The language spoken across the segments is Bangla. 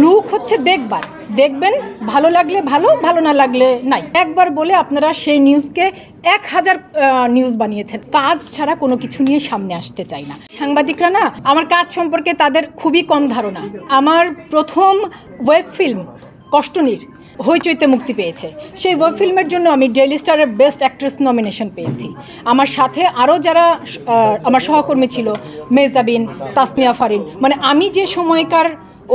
লুক হচ্ছে দেখবার, দেখবেন, ভালো লাগলে ভালো, ভালো না লাগলে নাই। একবার বলে আপনারা সেই নিউজকে 1000 নিউজ বানিয়েছেন। কাজ ছাড়া কোনো কিছু নিয়ে সামনে আসতে চাই না। সাংবাদিকরা না, আমার কাজ সম্পর্কে তাদের খুবই কম ধারণা। আমার প্রথম ওয়েব ফিল্ম কষ্টনীর হইচইতে মুক্তি পেয়েছে। সেই ওয়েব ফিল্মের জন্য আমি ডেইলি স্টারের বেস্ট অ্যাক্ট্রেস নমিনেশন পেয়েছি। আমার সাথে আরও যারা আমার সহকর্মী ছিল, মেজদাবিন, তাসনিয়া ফারিন, মানে আমি যে সময়কার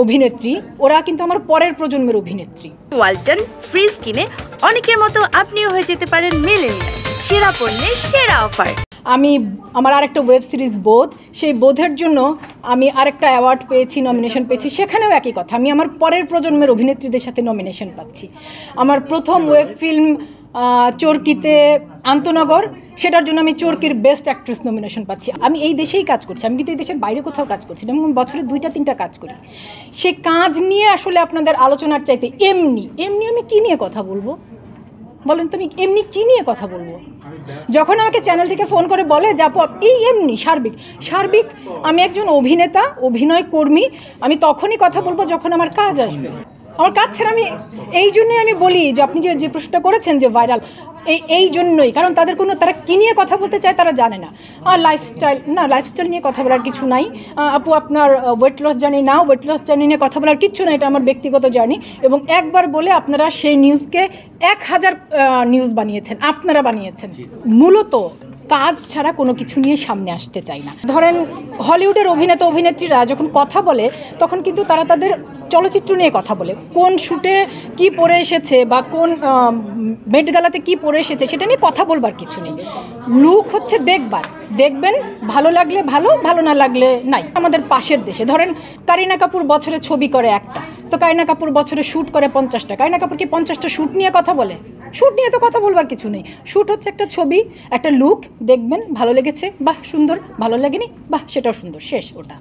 অভিনেত্রী, ওরা কিন্তু আমার পরের প্রজন্মের অভিনেত্রী। ওয়ালটন ফ্রিজ কিনে অনেকের মতো আপনিও হয়ে যেতে পারেন মিলেনিয়াল। সেরা পণ্যের সেরা অফার। আমি আমার আরেকটা ওয়েব সিরিজ বোধ, সেই বোধের জন্য আমি আরেকটা অ্যাওয়ার্ড পেয়েছি, নমিনেশন পেয়েছি। সেখানেও একই কথা, আমি আমার পরের প্রজন্মের অভিনেত্রীদের সাথে নমিনেশন পাচ্ছি। আমার প্রথম ওয়েব ফিল্ম চরকিতে আন্তনগর, সেটার জন্য আমি চরকির বেস্ট অ্যাক্ট্রেস নমিনেশন পাচ্ছি। আমি এই দেশেই কাজ করছি, আমি কিন্তু এই দেশের বাইরে কোথাও কাজ করছি না, এবং বছরে 2-3টা কাজ করি। সে কাজ নিয়ে আসলে আপনাদের আলোচনার চাইতে এমনি আমি কী নিয়ে কথা বলবো বলেন তো? আমি এমনি কী নিয়ে কথা বলবো? যখন আমাকে চ্যানেল থেকে ফোন করে বলে যে আপু এই এমনি সার্বিক আমি একজন অভিনেতা, অভিনয় কর্মী, আমি তখনই কথা বলবো যখন আমার কাজ আসবে। আমার কাজ ছাড়া আমি এই জন্যই আমি বলি যে আপনি যে প্রশ্নটা করেছেন যে ভাইরাল, এই জন্যই, কারণ তারা কী নিয়ে কথা বলতে চায় তারা জানে না। আর লাইফস্টাইল নিয়ে কথা বলার কিছু নাই। আপু আপনার ওয়েট লস জার্নি নিয়ে কথা বলার কিচ্ছু নাই, এটা আমার ব্যক্তিগত জার্নি। এবং একবার বলে আপনারা সেই নিউজকে 1000 নিউজ বানিয়েছেন, আপনারা বানিয়েছেন। মূলত কাজ ছাড়া কোনো কিছু নিয়ে সামনে আসতে চাই না। ধরেন হলিউডের অভিনেতা অভিনেত্রীরা যখন কথা বলে, তখন কিন্তু তারা তাদের চলচ্চিত্র নিয়ে কথা বলে, কোন শ্যুটে কি পরে এসেছে বা কোন মেট গালাতে কি পরে এসেছে সেটা নিয়ে কথা বলবার কিছু নেই। লুক হচ্ছে দেখবেন, ভালো লাগলে ভালো, ভালো না লাগলে নাই। আমাদের পাশের দেশে ধরেন কারিনা কাপুর বছরে ছবি করে একটা, তো কারিনা কাপুর বছরে শ্যুট করে 50টা। কারিনা কাপুর কি 50টা শ্যুট নিয়ে কথা বলে? শ্যুট নিয়ে তো কথা বলবার কিছু নেই। শ্যুট হচ্ছে একটা ছবি, একটা লুক, দেখবেন ভালো লেগেছে, বাহ সুন্দর, ভালো লাগেনি, বাহ সেটাও সুন্দর, শেষ ওটা।